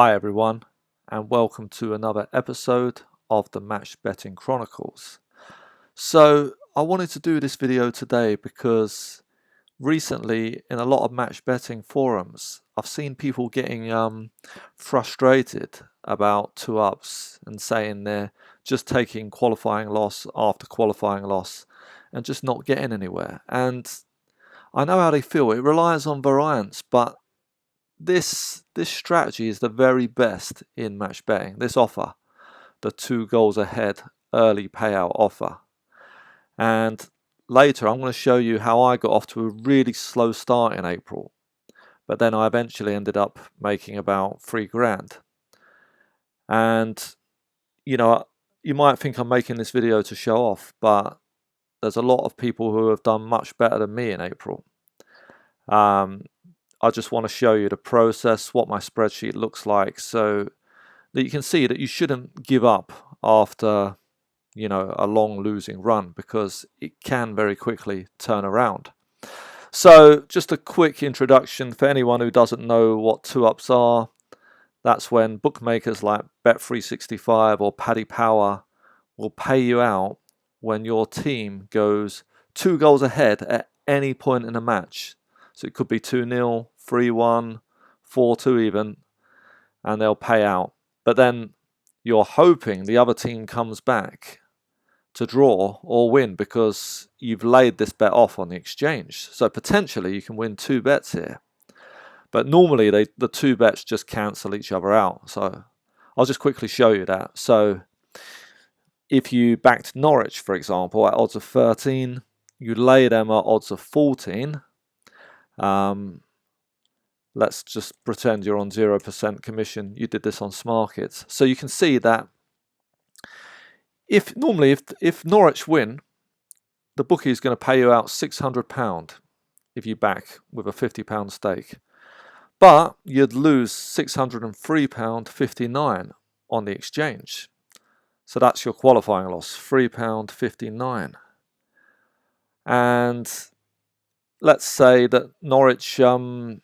Hi everyone, and welcome to another episode of the Match Betting Chronicles. So I wanted to do this video today because recently in a lot of match betting forums I've seen people getting frustrated about two ups and saying they're just taking qualifying loss after qualifying loss and just not getting anywhere. And I know how they feel. It relies on variance, but this strategy is the very best in match betting. This offer, the 2 goals ahead early payout offer. And later I'm going to show you how I got off to a really slow start in April, but then I eventually ended up making about $3,000. And you might think I'm making this video to show off, but there's a lot of people who have done much better than me in April. I just want to show you the process, what my spreadsheet looks like, so that you can see that you shouldn't give up after, a long losing run, because it can very quickly turn around. So just a quick introduction for anyone who doesn't know what two ups are. That's when bookmakers like Bet365 or Paddy Power will pay you out when your team goes 2 goals ahead at any point in a match. So it could be 2-0, 3-1, 4-2 even, and they'll pay out. But then you're hoping the other team comes back to draw or win because you've laid this bet off on the exchange. So potentially you can win 2 bets here. But normally the 2 bets just cancel each other out. So I'll just quickly show you that. So if you backed Norwich, for example, at odds of 13, you lay them at odds of 14. Let's just pretend you're on 0% commission. You did this on Smarkets. So you can see that if Norwich win, the bookie is going to pay you out £600 if you back with a £50 stake. But you'd lose £603.59 on the exchange. So that's your qualifying loss, £3.59. And let's say that Norwich don't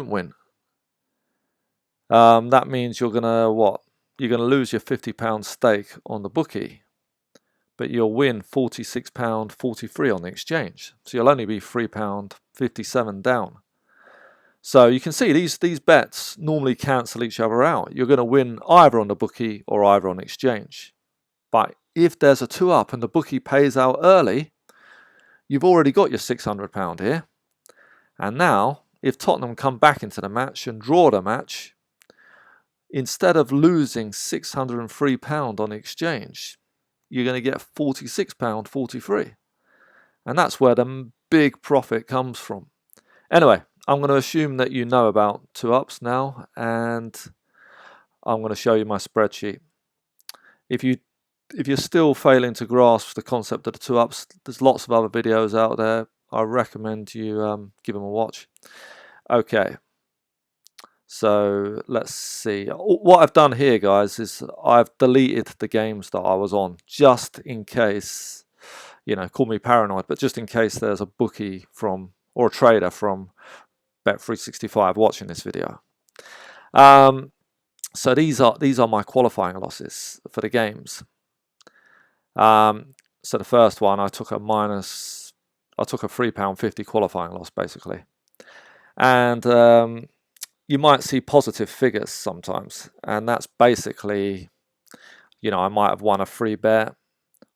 win. That means you're gonna You're gonna lose your £50 stake on the bookie, but you'll win £46.43 on the exchange. So you'll only be £3.57 down. So you can see these bets normally cancel each other out. You're going to win either on the bookie or either on exchange. But if there's a 2 up and the bookie pays out early, you've already got your £600 here. And now, if Tottenham come back into the match and draw the match, instead of losing £603 on the exchange, you're going to get £46.43. And that's where the big profit comes from. Anyway, I'm going to assume that you know about 2 ups now, and I'm going to show you my spreadsheet. If you're still failing to grasp the concept of the 2 ups, there's lots of other videos out there. I recommend you give them a watch. Okay, so let's see. What I've done here, guys, is I've deleted the games that I was on, just in case, call me paranoid, but just in case there's a bookie or a trader from Bet365 watching this video. So these are my qualifying losses for the games. So the first one, I took a £3.50 qualifying loss basically, and you might see positive figures sometimes, and that's basically, I might have won a free bet,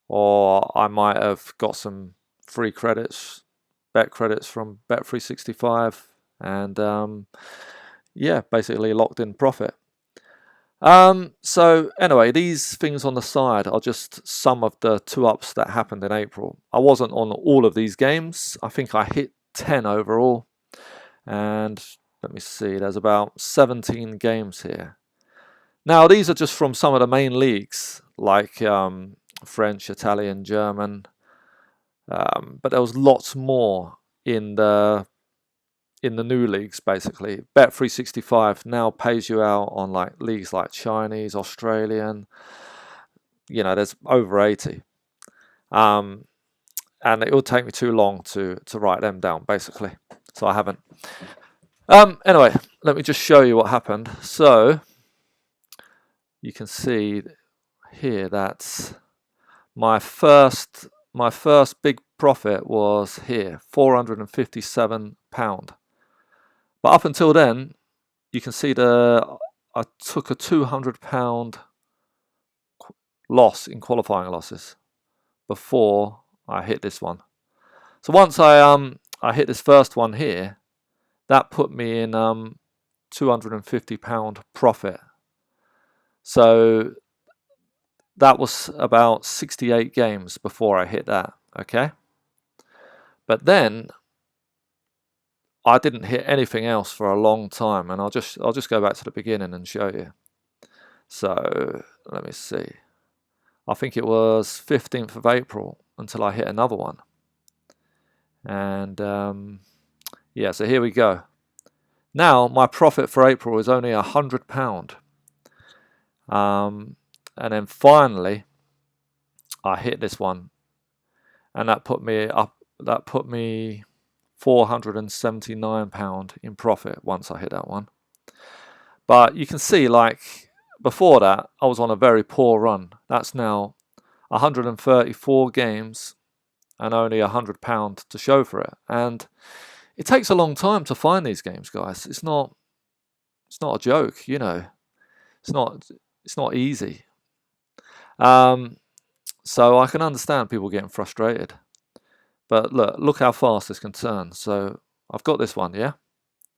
or I might have got some free bet credits from Bet365. And basically locked in profit. So anyway, these things on the side are just some of the 2 ups that happened in April. I wasn't on all of these games. I think I hit 10 overall, and let me see, there's about 17 games here. Now these are just from some of the main leagues, like French, Italian, German, but there was lots more in the new leagues. Basically, Bet365 now pays you out on leagues like Chinese, Australian. There's over 80, and it will take me too long to write them down, basically. So I haven't. Anyway, let me just show you what happened. So you can see here that's my first big profit was here, £457. But up until then, you can see I took a £200 loss in qualifying losses before I hit this one. So once I hit this first one here, that put me in £250 profit. So that was about 68 games before I hit that, okay? But then I didn't hit anything else for a long time, and I'll just go back to the beginning and show you. So let me see. I think it was 15th of April until I hit another one. And yeah, so here we go. Now my profit for April is only £100. And then finally I hit this one, and that put me up. That put me £479 in profit once I hit that one. But you can see, like before that, I was on a very poor run. That's now 134 games and only £100 to show for it. And it takes a long time to find these games, guys. It's not a joke, you know. It's not easy. So I can understand people getting frustrated. But look how fast this can turn. So I've got this one, yeah,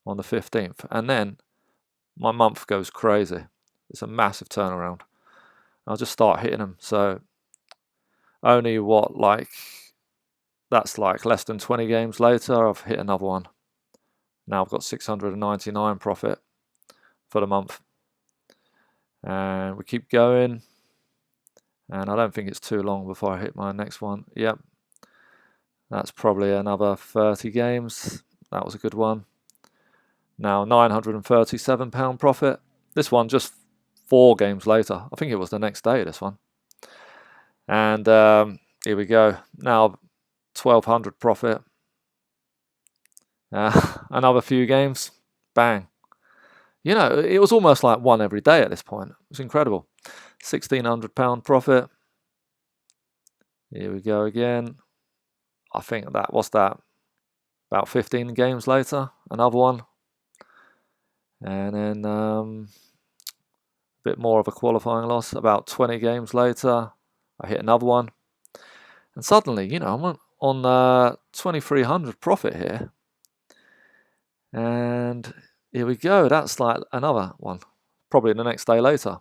on the 15th. And then my month goes crazy. It's a massive turnaround. I'll just start hitting them. So only that's like less than 20 games later, I've hit another one. Now I've got 699 profit for the month. And we keep going. And I don't think it's too long before I hit my next one. Yep. That's probably another 30 games. That was a good one. Now £937 profit. This one just 4 games later. I think it was the next day, this one. And here we go. Now 1200 profit. Another few games. Bang. You know, it was almost like one every day at this point. It was incredible. £1,600 profit. Here we go again. I think that was that. About 15 games later, another one. And then a bit more of a qualifying loss. About 20 games later, I hit another one. And suddenly, you know, I'm on 2,300 profit here. And here we go. That's like another one. Probably the next day later.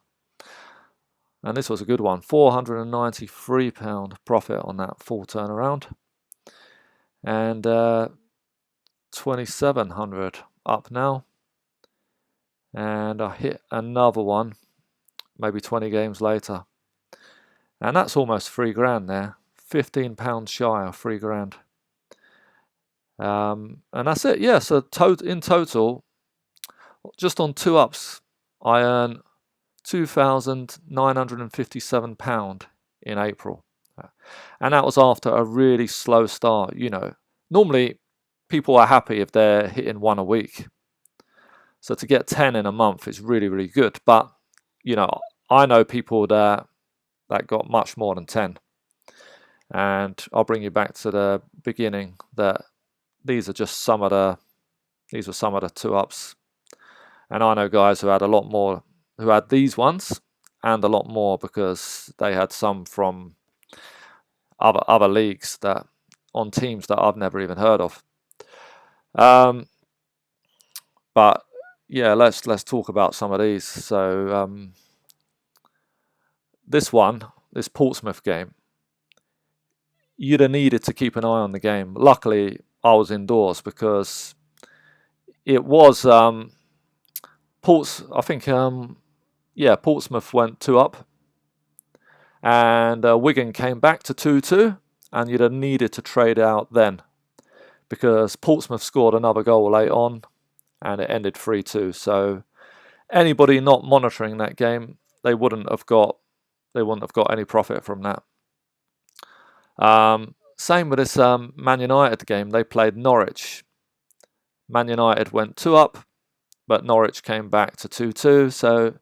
And this was a good one. £493 profit on that full turnaround. And 2,700 up now. And I hit another one, maybe 20 games later. And that's almost £3,000 there. £15 shy of £3,000. And that's it. Yeah, so in total, just on 2-ups, I earn £2,957 in April. And that was after a really slow start. You know, normally people are happy if they're hitting 1 a week. So to get 10 in a month is really, really good. But, you know, I know people that got much more than 10. And I'll bring you back to the beginning that these were some of the 2-ups. And I know guys who had a lot more, who had these ones and a lot more because they had some from other leagues that on teams that I've never even heard of. But yeah, let's talk about some of these. So this Portsmouth game, you'd have needed to keep an eye on the game. Luckily, I was indoors because it was Portsmouth went 2-up, and Wigan came back to 2-2, and you'd have needed to trade out then because Portsmouth scored another goal late on, and it ended 3-2. So anybody not monitoring that game, they wouldn't have got any profit from that. Same with this Man United game. They played Norwich. Man United went 2 up, but Norwich came back to 2-2. So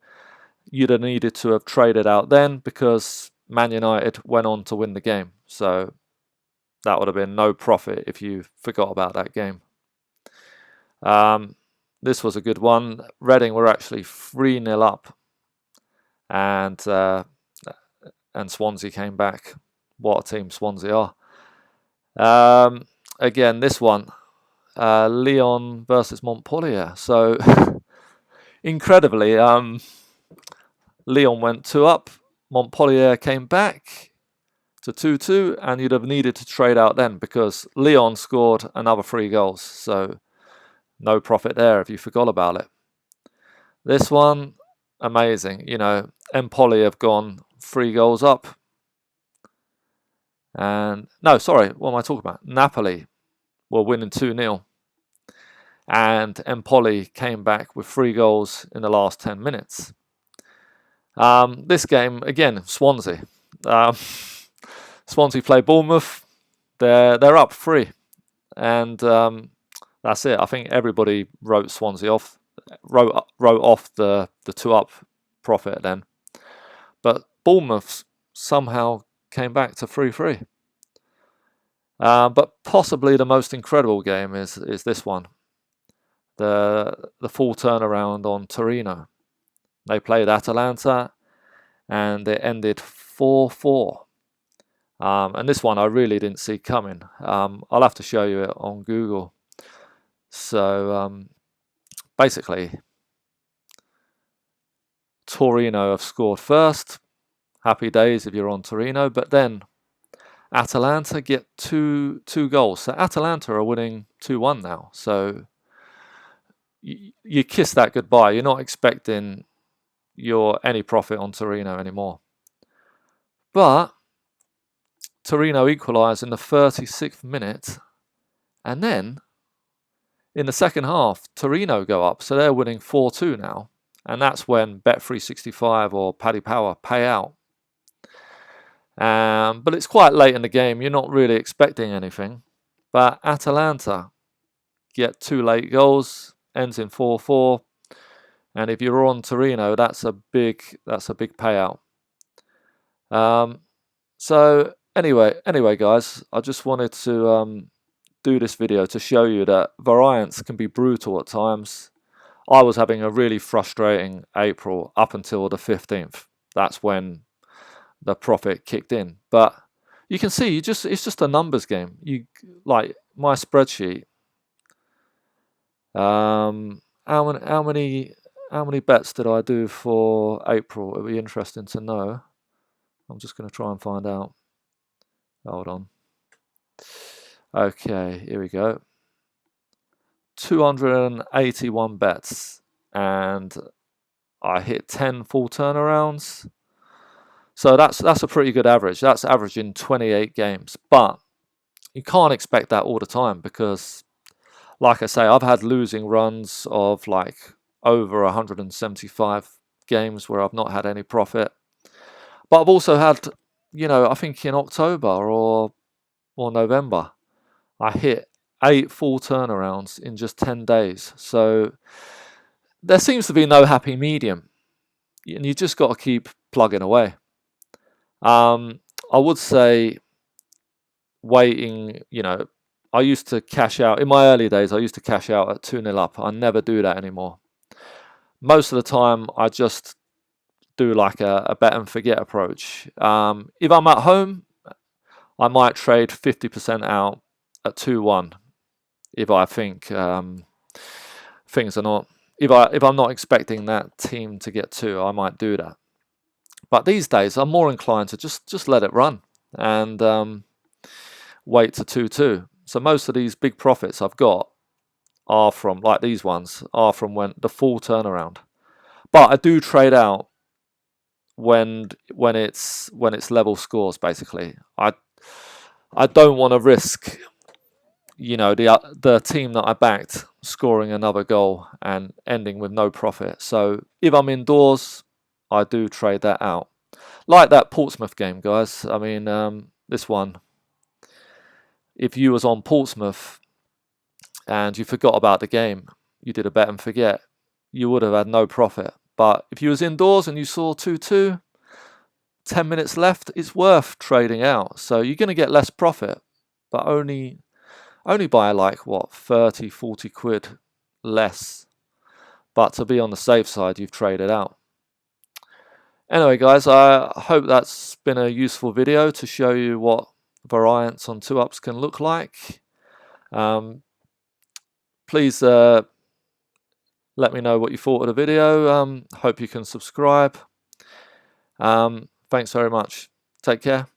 you'd have needed to have traded out then because Man United went on to win the game. So that would have been no profit if you forgot about that game. This was a good one. Reading were actually 3-0 up, and Swansea came back. What a team Swansea are. Again, this one, Lyon versus Montpellier. So incredibly, Lyon went 2 up. Montpellier came back to 2-2, and you'd have needed to trade out then because Lyon scored another 3 goals. So no profit there if you forgot about it. This one, amazing. You know, Empoli have gone 3 goals up. And no, sorry, what am I talking about? Napoli were winning 2-0. And Empoli came back with 3 goals in the last 10 minutes. This game, again, Swansea. Swansea play Bournemouth. They're up 3. And that's it. I think everybody wrote Swansea off. Wrote off the 2 up profit then. But Bournemouth somehow came back to 3-3. But possibly the most incredible game is this one. The full turnaround on Torino. They played Atalanta and it ended 4-4. And this one I really didn't see coming. I'll have to show you it on Google. So basically, Torino have scored first. Happy days if you're on Torino. But then Atalanta get two goals. So Atalanta are winning 2-1 now. So you kiss that goodbye. You're not expecting any profit on Torino anymore. But Torino equalise in the 36th minute, and then in the second half, Torino go up, so they're winning 4-2 now, and that's when Bet365 or Paddy Power pay out. But it's quite late in the game, you're not really expecting anything, but Atalanta get 2 late goals, ends in 4-4, and if you're on Torino, that's a big payout. So anyway, guys, I just wanted to do this video to show you that variance can be brutal at times. I was having a really frustrating April up until the 15th. That's when the profit kicked in. But you can see, it's just a numbers game. You like my spreadsheet. How many bets did I do for April? It'll be interesting to know. I'm just going to try and find out. Hold on. Okay, here we go. 281 bets, and I hit 10 full turnarounds. So that's a pretty good average. That's averaging 28 games. But you can't expect that all the time because, like I say, I've had losing runs of like over 175 games where I've not had any profit. But I've also had, I think in October or November, I hit 8 full turnarounds in just 10 days. So there seems to be no happy medium. And you just got to keep plugging away. I would say waiting, I used to cash out. In my early days, I used to cash out at 2-0 up. I never do that anymore. Most of the time, I just do like a bet and forget approach. If I'm at home, I might trade 50% out at 2-1 if I think things are not. If I'm not expecting that team to get 2, I might do that. But these days, I'm more inclined to just let it run and wait to 2-2. So most of these big profits I've got are from, like these ones, are from when the full turnaround. But I do trade out when it's level scores. Basically, I don't want to risk, the team that I backed scoring another goal and ending with no profit. So if I'm indoors, I do trade that out. Like that Portsmouth game, guys. I mean, this one. If you was on Portsmouth, and you forgot about the game, you did a bet and forget, you would have had no profit. But if you was indoors and you saw 2-2, 10 minutes left, it's worth trading out. So you're going to get less profit, but only by like what, 30, 40 quid less. But to be on the safe side, you've traded out. Anyway, guys, I hope that's been a useful video to show you what variance on 2-ups can look like. Please let me know what you thought of the video. Hope you can subscribe. Thanks very much. Take care.